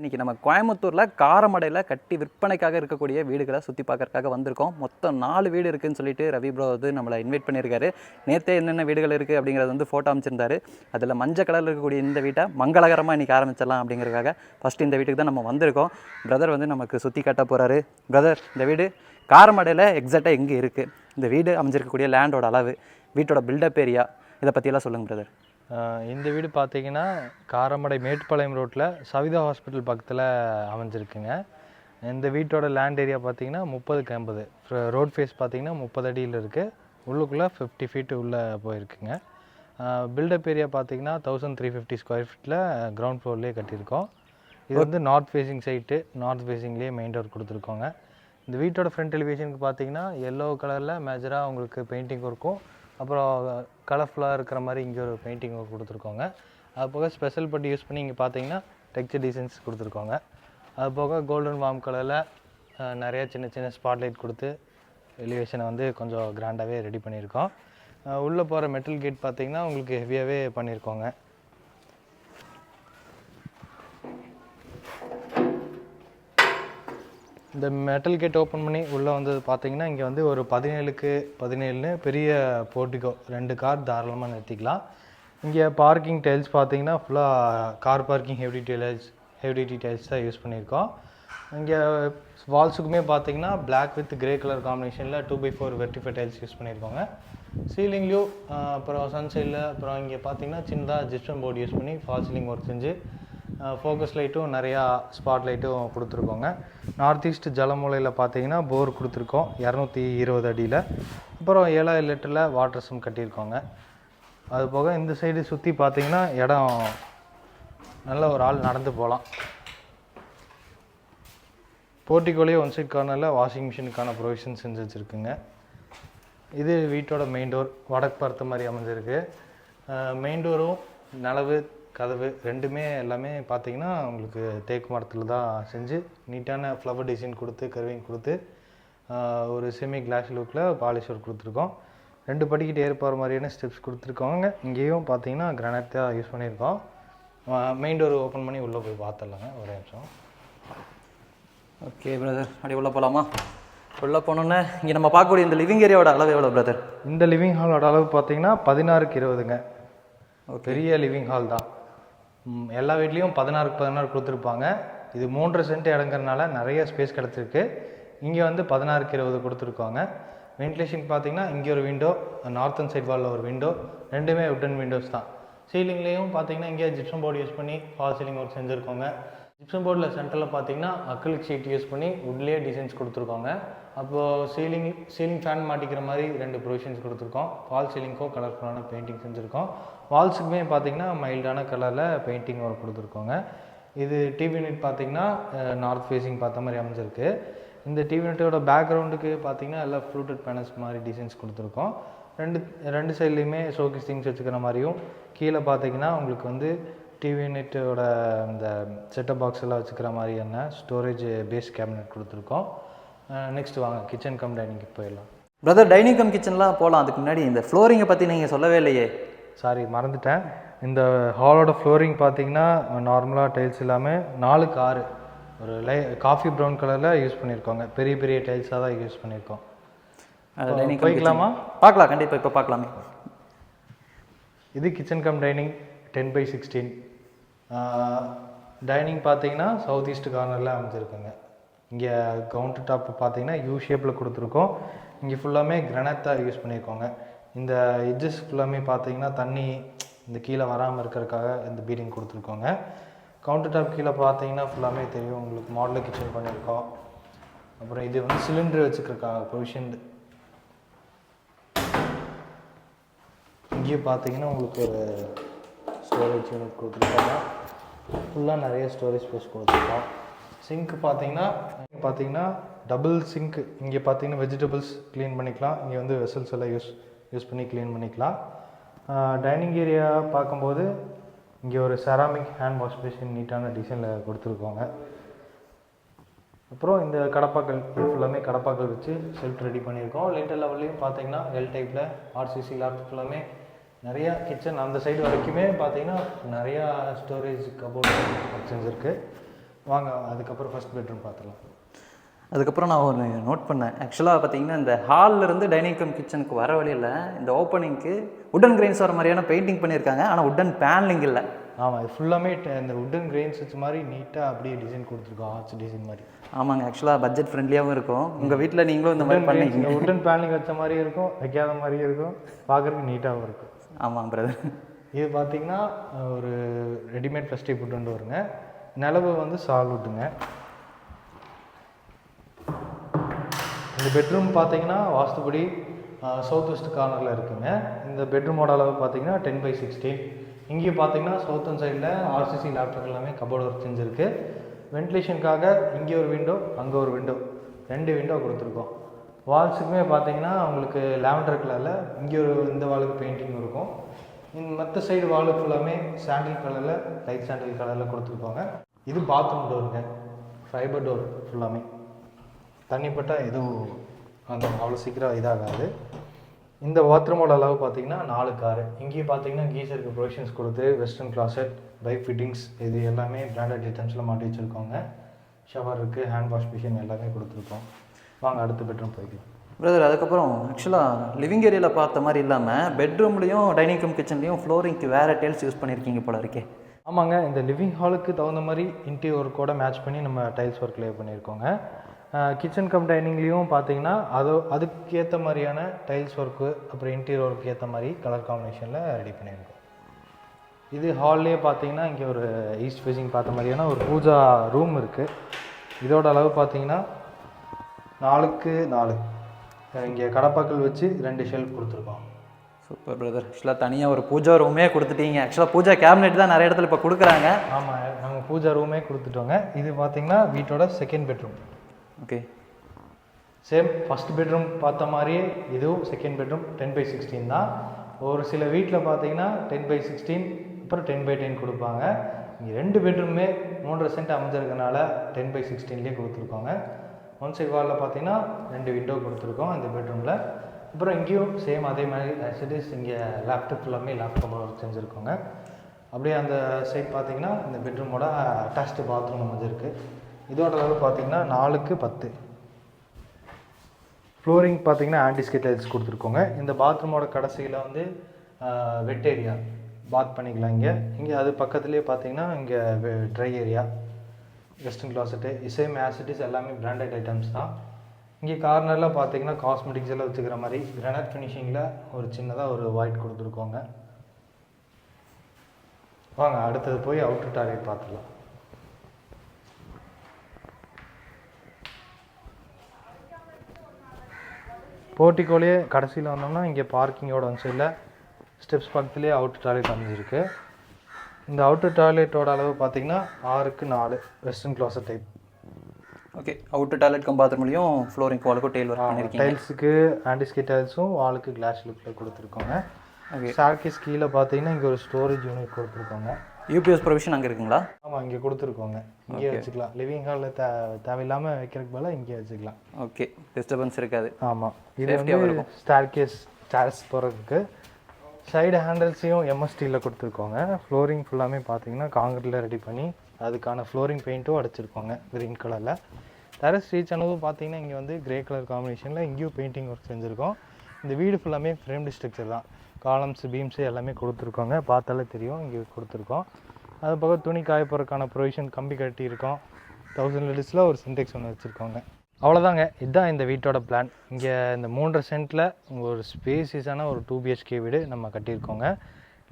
இன்றைக்கி நம்ம கோயம்புத்தூரில் காரமடையில் கட்டி விற்பனைக்காக இருக்கக்கூடிய வீடுகளை சுற்றி பார்க்கறதுக்காக வந்திருக்கோம். மொத்தம் 4 வீடு இருக்குதுன்னு சொல்லிட்டு ரவி ப்ரோ வந்து நம்மளை இன்வைட் பண்ணியிருக்காரு. நேற்றே என்னென்ன வீடுகள் இருக்குது அப்படிங்கிறது வந்து ஃபோட்டோ அமைச்சிருந்தாரு. அதில் மஞ்சள் கலரில் இருக்கக்கூடிய இந்த வீட்டை மங்களகரமாக இன்றைக்கி ஆரம்பிச்சிடலாம் அப்படிங்கிறதுக்காக ஃபஸ்ட்டு இந்த வீட்டுக்கு தான் நம்ம வந்திருக்கோம். பிரதர் வந்து நமக்கு சுற்றி காட்ட போகிறாரு. பிரதர், இந்த வீடு காரமடையில் எக்ஸாக்டாக எங்கே இருக்குது, இந்த வீடு அமைஞ்சிருக்கக்கூடிய லேண்டோட அளவு, வீட்டோட பில்டப் ஏரியா, இதை பற்றியெல்லாம் சொல்லுங்கள் பிரதர். இந்த வீடு பார்த்தீங்கன்னா காரமடை மேட்டுப்பாளையம் ரோட்டில் சவிதா ஹாஸ்பிட்டல் பக்கத்தில் அமைஞ்சிருக்குங்க. இந்த வீட்டோட லேண்ட் ஏரியா பார்த்தீங்கன்னா 30x50, ரோட் ஃபேஸ் பார்த்தீங்கன்னா 30 அடியில் இருக்குது. உள்ளுக்குள்ளே 50 ஃபீட் உள்ளே போயிருக்குங்க. பில்டப் ஏரியா பார்த்தீங்கன்னா 1350 ஸ்கொயர் ஃபீட்டில் கிரவுண்ட் ஃப்ளோர்லேயே கட்டியிருக்கோம். இது வந்து நார்த் ஃபேஸிங் சைட்டு, நார்த் ஃபேஸிங்லேயே மெயின் டோர் கொடுத்துருக்கோங்க. இந்த வீட்டோட ஃப்ரண்ட் எலிவேஷனுக்கு பார்த்தீங்கன்னா எல்லோ கலரில் மேஜராக உங்களுக்கு பெயிண்டிங் இருக்கும். அப்புறம் கலர்ஃபுல்லாக இருக்கிற மாதிரி இங்கே ஒரு பெயிண்டிங் கொடுத்துருக்கோங்க. அது போக ஸ்பெஷல் பட்டி யூஸ் பண்ணி இங்கே பார்த்தீங்கன்னா டெக்ஸ்சர் டிசைன்ஸ் கொடுத்துருக்கோங்க. அது போக கோல்டன் வார்ம் கலரில் நிறையா சின்ன சின்ன ஸ்பாட்லைட் கொடுத்து எலிவேஷனை வந்து கொஞ்சம் கிராண்டாகவே ரெடி பண்ணியிருக்கோம். உள்ளே போகிற மெட்டல் கேட் பார்த்தீங்கன்னா உங்களுக்கு ஹெவியாகவே பண்ணியிருக்கோங்க. இந்த மெட்டல் கேட் ஓப்பன் பண்ணி உள்ளே வந்து பார்த்தீங்கன்னா இங்கே வந்து ஒரு 17x17 பெரிய போர்ட்டிகோ, 2 கார் தாராளமாக நிறுத்திக்கலாம். இங்கே பார்க்கிங் டைல்ஸ் பார்த்தீங்கன்னா ஃபுல்லாக கார் பார்க்கிங் ஹெவி டைல்ஸ் தான் யூஸ் பண்ணியிருக்கோம். இங்கே வால்ஸுக்குமே பார்த்தீங்கன்னா பிளாக் வித் கிரே கலர் காம்பினேஷனில் 2x4 வெர்டிஃபை டைல்ஸ் யூஸ் பண்ணியிருக்கோங்க. சீலிங்லேயும் அப்புறம் சன்சைடில் அப்புறம் இங்கே பார்த்தீங்கன்னா சின்னதாக ஜிப்சம் போர்டு யூஸ் பண்ணி ஃபால் சீலிங் ஒர்க் செஞ்சு ஃபோக்கஸ் லைட்டும் நிறையா ஸ்பாட் லைட்டும் கொடுத்துருக்கோங்க. நார்த் ஈஸ்ட் ஜலமூலையில் பார்த்தீங்கன்னா போர் கொடுத்துருக்கோம் 220 அடியில். அப்புறம் 7000 லிட்டரில் வாட்டர் சம் கட்டியிருக்கோங்க. அது போக இந்த சைடு சுற்றி பார்த்தீங்கன்னா இடம் நல்ல ஒரு ஆள் நடந்து போகலாம். போர்ட்டிகோலேயே ஒன் சைட் கார்னரில் வாஷிங் மிஷினுக்கான ப்ரொவிஷன் செஞ்சு வச்சுருக்குங்க. இது வீட்டோட மெயின் டோர் வடக்கு பார்த்த மாதிரி அமைஞ்சிருக்கு. மெயின் டோரும் நிலவு கதவு ரெண்டுமே எல்லாமே பார்த்தீங்கன்னா உங்களுக்கு தேக்கு மரத்தில் தான் செஞ்சு நீட்டான ஃப்ளவர் டிசைன் கொடுத்து கர்விங் கொடுத்து ஒரு செமி கிளாஸ் லுக்கில் பாலிஷ் ஒர்க் கொடுத்துருக்கோம். 2 படிக்கிட்டு ஏறி போகிற மாதிரியான ஸ்டெப்ஸ் கொடுத்துருக்கோங்க. இங்கேயும் பார்த்தீங்கன்னா கிரானைட் தான் யூஸ் பண்ணியிருக்கோம். மெயின் டோர் ஓப்பன் பண்ணி உள்ளே போய் பார்த்துடலாங்க. ஒரே நிமிஷம். ஓகே பிரதர், அப்படி உள்ளே போகலாமா? உள்ளே போனோன்னே இங்கே நம்ம பார்க்கக்கூடிய இந்த லிவிங் ஏரியாவோட அளவு எவ்வளோ பிரதர்? இந்த லிவிங் ஹாலோட அளவு பார்த்தீங்கன்னா 16x20ங்க. பெரிய லிவிங் ஹால் தான். எல்லா வீட்லேயும் 16x16 கொடுத்துருப்பாங்க. இது 3.5 சென்ட் இடங்கிறதுனால நிறைய ஸ்பேஸ் கிடச்சிருக்கு. இங்கே வந்து 16x20 கொடுத்துருக்காங்க. வென்டிலேஷன் பார்த்தீங்கன்னா இங்கே ஒரு விண்டோ, நார்த்தன் சைட் வாலில் ஒரு விண்டோ, ரெண்டுமே உட்டன் விண்டோஸ் தான். சீலிங்லேயும் பார்த்தீங்கன்னா இங்கே ஜிப்சம் போர்டு யூஸ் பண்ணி ஃபால் சீலிங் ஒர்க் செஞ்சுருக்கோங்க. ஜிப்சம் போர்டில் சென்டரில் பார்த்தீங்கன்னா அக்ரிலிக் ஷீட் யூஸ் பண்ணி வுட்லேயே டிசைன்ஸ் கொடுத்துருக்கோங்க. அப்போது சீலிங் ஃபேன் மாட்டிக்கிற மாதிரி 2 ப்ரொவிஷன்ஸ் கொடுத்துருக்கோம். ஃபால் சீலிங்க்கும் கலர்ஃபுல்லான பெயிண்டிங் செஞ்சுருக்கோம். வால்ஸுக்குமே பார்த்தீங்கன்னா மைல்டான கலரில் பெயிண்டிங் ஒர்க் கொடுத்துருக்கோங்க. இது டிவி யூனிட் பார்த்தீங்கன்னா நார்த் ஃபேஸிங் பார்த்த மாதிரி அமைஞ்சிருக்கு. இந்த டிவி யூனிட்டோட பேக்ரவுண்டுக்கு பார்த்தீங்கன்னா எல்லாம் ஃப்ளூட்டட் பேனல்ஸ் மாதிரி டிசைன்ஸ் கொடுத்துருக்கோம். ரெண்டு சைட்லேயுமே ஷோகேஸ் திங்ஸ் வச்சுக்கிற மாதிரியும், கீழே பார்த்தீங்கன்னா உங்களுக்கு வந்து டிவி யூனிட்டோட இந்த செட்டப் பாக்ஸ் எல்லாம் வச்சுக்கிற மாதிரியான ஸ்டோரேஜ் பேஸ் கேபினட் கொடுத்துருக்கோம். நெக்ஸ்ட் வாங்க கிச்சன் கம் டைனிங்க்கு போயிடலாம். பிரதர், டைனிங் கம் கிச்சன்லாம் போகலாம். அதுக்கு முன்னாடி இந்த ஃப்ளோரிங்கை பற்றி நீங்கள் சொல்லவே இல்லையே. சாரி, மறந்துட்டேன். இந்த ஹாலோட ஃப்ளோரிங் பார்த்தீங்கன்னா நார்மலாக டைல்ஸ் இல்லாமல் 4க்கு 6 ஒரு காஃபி ப்ரௌன் கலரில் யூஸ் பண்ணியிருக்கோங்க. பெரிய பெரிய டைல்ஸாக தான் யூஸ் பண்ணியிருக்கோம். டைனிங் போய்க்கலாமா? பார்க்கலாம், கண்டிப்பாக இப்போ பார்க்கலாமே. இது kitchen come dining 10x16. Dining பார்த்தீங்கன்னா சவுத் ஈஸ்ட் கார்னரில் அமைஞ்சிருக்குங்க. இங்கே கவுண்டர் டாப் பார்த்தீங்கன்னா யூ ஷேப்பில் கொடுத்துருக்கோம். இங்கே ஃபுல்லாமே கிரானைட் தான் யூஸ் பண்ணியிருக்கோங்க. இந்த எட்ஜஸ் ஃபுல்லாமே பார்த்தீங்கன்னா தண்ணி இந்த கீழே வராமல் இருக்கிறதுக்காக இந்த பீடிங் கொடுத்துருக்கோங்க. கவுண்டர் டாப் கீழே பார்த்தீங்கன்னா ஃபுல்லாமே தெரியும் உங்களுக்கு மாடலர் கிச்சன் பண்ணியிருக்கோம். அப்புறம் இது வந்து சிலிண்டர் வச்சுக்கிறதுக்காக ப்ரொவிஷன். இங்கேயும் பார்த்தீங்கன்னா உங்களுக்கு ஒரு ஸ்டோரேஜ் யூனிட் கொடுத்துருக்காங்க. ஃபுல்லாக நிறைய ஸ்டோரேஜ் ஸ்பேஸ் கொடுத்துருக்கோம். சிங்க்கு பார்த்தீங்கன்னா டபுள் சிங்க். இங்கே பார்த்தீங்கன்னா வெஜிடபிள்ஸ் க்ளீன் பண்ணிக்கலாம். இங்கே வந்து வெசல்ஸ் எல்லாம் யூஸ் பண்ணி க்ளீன் பண்ணிக்கலாம். டைனிங் ஏரியா பார்க்கும்போது இங்கே ஒரு செராமிக் ஹேண்ட் வாஷ் பேஷன் நீட்டான டிசைனில் கொடுத்துருக்கோங்க. அப்புறம் இந்த கடப்பாக்கள் ஃபுல்லாமே கடப்பாக்கள் வச்சு செல்ஃப் ரெடி பண்ணியிருக்கோம். லேட்டர் லெவல்லையும் பார்த்தீங்கன்னா எல் டைப்பில் ஆர்சிசி லேப்ஸ் ஃபுல்லாமே நிறையா கிச்சன் அந்த சைடு வரைக்குமே பார்த்தீங்கன்னா நிறையா ஸ்டோரேஜ் கபோர்ட் செஞ்சுருக்கு. வாங்க அதுக்கப்புறம் ஃபர்ஸ்ட் பெட்ரூம் பார்த்துலாம். அதுக்கப்புறம் நான் ஒன்று நோட் பண்ணேன். ஆக்சுவலாக பார்த்தீங்கன்னா இந்த ஹால்லேருந்து டைனிங் கம் கிச்சனுக்கு வர வழியில் இந்த ஓப்பனிங்க்கு உட்டன் கிரெயின்ஸ் வர மாதிரியான பெயிண்டிங் பண்ணியிருக்காங்க. ஆனால் உட்டன் பேனலிங் இல்லை. ஆமாம், இது ஃபுல்லாமே இந்த உட்டன் கிரெயின்ஸ் வச்ச மாதிரி நீட்டாக அப்படியே டிசைன் கொடுத்துருக்கோம், ஆர்ச் டிசைன் மாதிரி. ஆமாங்க, ஆக்சுவலாக பட்ஜெட் ஃப்ரெண்ட்லியாகவும் இருக்கும். உங்கள் வீட்டில் நீங்களும் இந்த மாதிரி பண்ணிங்க. உட்டன் பேனலிங் வச்ச மாதிரியும் இருக்கும், வைக்காத மாதிரியும் இருக்கும், பார்க்குறதுக்கு நீட்டாகவும் இருக்கும். ஆமாம் பிரதர். இது பார்த்தீங்கன்னா ஒரு ரெடிமேட் ஃபஸ்ட்டே புட்டு வருங்க. நிலவு வந்து சால்வுட்டுங்க. இந்த பெட்ரூம் பார்த்தீங்கன்னா வாஸ்துபடி சவுத் வெஸ்ட் கார்னரில் இருக்குங்க. இந்த பெட்ரூமோட அளவு பார்த்தீங்கன்னா 10/16. இங்கேயும் பார்த்தீங்கன்னா சவுத்தன் சைடில் ஆர்சிசி லேப்டாப் எல்லாமே கபோர்டு ஒர்க் செஞ்சுருக்கு. வென்டிலேஷனுக்காக இங்கே ஒரு விண்டோ, அங்கே ஒரு விண்டோ, 2 விண்டோ கொடுத்துருக்கோம். வால்ஸுக்குமே பார்த்தீங்கன்னா உங்களுக்கு லாவெண்டர் கலரில் இங்கே ஒரு இந்த வாலுக்கு பெயிண்டிங் இருக்கும். மற்ற சைடு வாலு ஃபுல்லாமே சாண்டில் கலரில், லைட் சாண்டில் கலரில் கொடுத்துருப்பாங்க. இது பாத்ரூம் டோருங்க, ஃபைபர் டோர் ஃபுல்லாமே. தண்ணிப்பட்டால் எதுவும் அந்த அவ்வளோ சீக்கிரம் இதாகாது. இந்த பாத்ரூமோட அளவு பார்த்தீங்கன்னா 4 காரு. இங்கேயும் பார்த்தீங்கன்னா கீசருக்கு ப்ரொவிஷன்ஸ் கொடுத்து வெஸ்டர்ன் கிளாசட், பைப் ஃபிட்டிங்ஸ் இது எல்லாமே பிராண்டட் ஐட்டம்ஸில் மாட்டி வச்சுருக்கோங்க. ஷவர் இருக்குது, ஹேண்ட் வாஷ் மிஷின் எல்லாமே கொடுத்துருக்கோம். வாங்க அடுத்த பெட்ரூம் போய்க்கலாம். பிரதர், அதுக்கப்புறம் ஆக்சுவலாக லிவிங் ஏரியாவில் பார்த்த மாதிரி இல்லாமல் பெட்ரூம்லேயும் டைனிங் கம் கிச்சன்லேயும் ஃப்ளோரிங்க்கு வேறு டைல்ஸ் யூஸ் பண்ணியிருக்கீங்க போல இருக்கே. ஆமாங்க, இந்த லிவிங் ஹாலுக்கு தகுந்த மாதிரி இன்டீரியர் ஒர்க்கோட மேட்ச் பண்ணி நம்ம டைல்ஸ் ஒர்க் லே பண்ணியிருக்கோங்க. கிச்சன் கம் டைனிங்லேயும் பார்த்தீங்கன்னா அதுக்கேற்ற மாதிரியான டைல்ஸ் ஒர்க்கு, அப்புறம் இன்டீரியர் ஒர்க்கு ஏற்ற மாதிரி கலர் காம்பினேஷனில் ரெடி பண்ணியிருக்கோம். இது ஹால்லேயே பார்த்தீங்கன்னா இங்கே ஒரு ஈஸ்ட் ஃபேஸிங் பார்த்த மாதிரியான ஒரு பூஜா ரூம் இருக்குது. இதோட அளவு பார்த்தீங்கன்னா 4x4. இங்கே கடப்பாக்கள் வச்சு 2 ஷெல்ஃப் கொடுத்துருக்கோம். Super brother. ஆக்சுவலாக தனியாக ஒரு பூஜா ரூமே கொடுத்துட்டீங்க. ஆக்சுவலாக பூஜா கேபினெட் தான் நிறைய இடத்துல இப்போ கொடுக்குறாங்க. ஆமாம், நாங்கள் பூஜா ரூமே கொடுத்துட்டோங்க. இது பார்த்தீங்கன்னா வீட்டோட second bedroom. Okay, same first bedroom பார்த்த மாதிரியே இதுவும் செகண்ட் பெட்ரூம் 10/16 தான். ஒரு சில வீட்டில் பார்த்தீங்கன்னா 10/16 அப்புறம் 10/10 கொடுப்பாங்க. இங்கே 2 பெட்ரூமே 3.5 சென்ட் அமைஞ்சிருக்கனால 10/16லேயே கொடுத்துருக்கோங்க. ஒன் சைட் வாலில் பார்த்தீங்கன்னா 2 விண்டோ கொடுத்துருக்கோம் இந்த பெட்ரூமில். அப்புறம் இங்கேயும் சேம் அதே மாதிரி ஆக்சுவலிஸ் இங்கே லேப்டாப் ஃபுல்லாமே லேப்டாப் ஒர்க் செஞ்சுருக்கோங்க. அப்படியே அந்த சைட் பார்த்தீங்கன்னா இந்த பெட்ரூமோட அட்டாச்டு பாத்ரூம் அமைஞ்சிருக்கு. இதோட அளவு பார்த்தீங்கன்னா 4x10. ஃப்ளோரிங் பார்த்தீங்கன்னா ஆன்டிஸ்கேட் டைல்ஸ் கொடுத்துருக்கோங்க. இந்த பாத்ரூமோட கடைசியில் வந்து வெட் ஏரியா பாத் பண்ணிக்கலாம். இங்கே அது பக்கத்துலேயே பார்த்தீங்கன்னா இங்கே dry area, western closet, same ஆசிட்டிஸ் எல்லாமே பிராண்டட் ஐட்டம்ஸ் தான். இங்கே கார்னரில் பார்த்தீங்கன்னா காஸ்மெட்டிக்ஸ் எல்லாம் வச்சுக்கிற மாதிரி கிரானைட் ஃபினிஷிங்கில் ஒரு சின்னதாக ஒரு ஒயிட் கொடுத்துருக்கோங்க. வாங்க அடுத்தது போய் அவுட்டர் டாய்லெட் பார்த்துக்கலாம். போர்ட்டிக்கோலேயே கடைசியில் வந்தோம்னா இங்கே பார்க்கிங்கோட ஒன் சைடில் ஸ்டெப்ஸ் பக்கத்துலேயே அவுட்டர் டாய்லெட் அமைஞ்சிருக்கு. இந்த அவுட்டர் டாய்லெட்டோட அளவு பார்த்தீங்கன்னா 6x4 western closet type. Okay, outer toilet cum பாத்ரூம்லையும் ஃப்ளோரிங் வாலுக்கும் டைல் ஒர்க் பண்ணியிருக்கீங்க. டைல்ஸுக்கு ஆன்டிஸ்கேட் டைல்ஸும் வாலுக்கு கிளாஸ் லுக்கில் கொடுத்துருக்கோங்க. ஓகே, ஸ்டார்கேஸ் கீழே பார்த்தீங்கன்னா இங்கே ஒரு ஸ்டோரேஜ் யூனிட் கொடுத்துருக்கோங்க. யூபிஎஸ் ப்ரொவிஷன் அங்கே இருக்குங்களா? ஆமாம், இங்கே கொடுத்துருக்கோங்க. இங்கே வச்சுக்கலாம். லிவிங் ஹாலில் தேவையில்லாமல் வைக்கிறதுக்கு பதிலாக இங்கே வச்சுக்கலாம். ஓகே, டிஸ்டர்பன்ஸ் இருக்காது. ஆமாம், இது வந்து ஸ்டார்கேஸ் ஸ்டார்ஸ் போகிறதுக்கு சைடு ஹேண்டில்ஸையும் எம்எஸ்டியில் கொடுத்துருக்கோங்க. ஃப்ளோரிங் ஃபுல்லாமே பார்த்தீங்கன்னா காங்கிரீட்டில் ரெடி பண்ணி அதுக்கான ஃப்ளோரிங் பெயிண்ட்டும் அடிச்சிருக்கோங்க க்ரீன் கலரில். டெரஸ் ரீச் ஆனதும் பார்த்தீங்கன்னா இங்கே வந்து கிரே கலர் காம்பினேஷனில் இங்கேயும் பெயிண்டிங் ஒர்க் செஞ்சுருக்கோம். இந்த வீடு ஃபுல்லாமே ஃப்ரேம்டு ஸ்ட்ரக்சர் தான். காலம்ஸ், பீம்ஸு எல்லாமே கொடுத்துருக்கோங்க. பார்த்தாலே தெரியும் இங்கே கொடுத்துருக்கோம். அது போக துணி காய போகிறதுக்கான ப்ரொவிஷன் கம்பி கட்டியிருக்கோம். 1000 லிட்டர்ஸில் ஒரு சின்டெக்ஸ் ஒன்று வச்சுருக்கோங்க. அவ்வளோதாங்க, இதுதான் இந்த வீட்டோட பிளான். இங்கே இந்த 3.5 சென்ட்டில் ஒரு ஸ்பேசியஸான ஒரு 2 BHK வீடு நம்ம கட்டியிருக்கோங்க.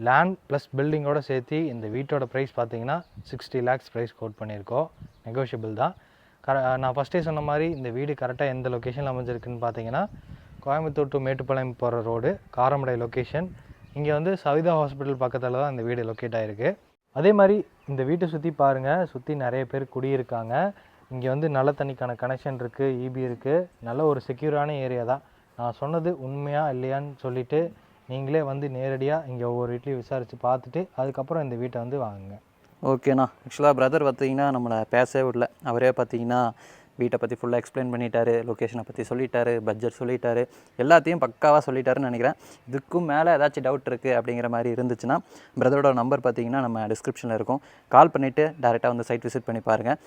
லேண்ட் ப்ளஸ் பில்டிங்கோடு சேர்த்து இந்த வீட்டோட ப்ரைஸ் பார்த்தீங்கன்னா 60 lakhs ப்ரைஸ் கோட் பண்ணியிருக்கோம். நெகோஷியபிள் தான். நான் ஃபஸ்ட்டே சொன்ன மாதிரி இந்த வீடு கரெக்டாக எந்த லொக்கேஷனில் அமைஞ்சிருக்குன்னு பார்த்தீங்கன்னா கோயம்புத்தூர் டு மேட்டுப்பாளையம் போகிற ரோடு, காரமடை லொக்கேஷன். இங்கே வந்து சவிதா ஹாஸ்பிட்டல் பக்கத்தில் தான் இந்த வீடு லொக்கேட் ஆகிருக்கு. அதே மாதிரி இந்த வீட்டை சுற்றி பாருங்கள், சுற்றி நிறைய பேர் குடியிருக்காங்க. இங்கே வந்து நல்ல தண்ணிக்கான கனெக்ஷன் இருக்குது, இபி இருக்குது. நல்ல ஒரு செக்யூரான ஏரியா தான். நான் சொன்னது உண்மையா இல்லையான்னு சொல்லிவிட்டு நீங்களே வந்து நேரடியாக இங்கே ஒவ்வொரு வீட்லேயும் விசாரித்து பார்த்துட்டு அதுக்கப்புறம் இந்த வீட்டை வந்து வாங்குங்க. ஓகேண்ணா. ஆக்சுவலாக பிரதர் பார்த்தீங்கன்னா நம்மளை பேசவே விடல. அவரே பார்த்தீங்கன்னா வீட்டை பற்றி ஃபுல்லாக எக்ஸ்பிளைன் பண்ணிட்டாரு, லொக்கேஷனை பற்றி சொல்லிட்டாரு, பட்ஜெட் சொல்லிட்டாரு, எல்லாத்தையும் பக்காவாக சொல்லிட்டாருன்னு நினைக்கிறேன். இதுக்கும் மேலே ஏதாச்சும் டவுட் இருக்குது அப்படிங்கிற மாதிரி இருந்துச்சுன்னா பிரதரோட நம்பர் பார்த்தீங்கன்னா நம்ம டிஸ்கிரிப்ஷனில் இருக்கும். கால் பண்ணிவிட்டு டேரெக்டாக வந்து சைட் விசிட் பண்ணி பாருங்கள்.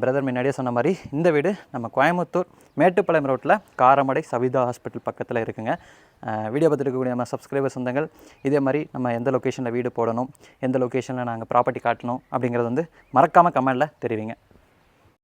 பிரதர் முன்னாடியே சொன்ன மாதிரி இந்த வீடு நம்ம கோயம்புத்தூர் மேட்டுப்பாளையம் ரோட்டில் காரமடை சவிதா ஹாஸ்பிட்டல் பக்கத்தில் இருக்குங்க. வீடியோ பார்த்துட்டு இருக்கக்கூடிய நம்ம சப்ஸ்கிரைபர் சொந்தங்கள் இதே மாதிரி நம்ம எந்த லொக்கேஷனில் வீடு போடணும், எந்த லொக்கேஷனில் நாங்கள் ப்ராப்பர்ட்டி காட்டணும் அப்படிங்கிறது வந்து மறக்காமல் கமெண்டில் தெரிவிங்க.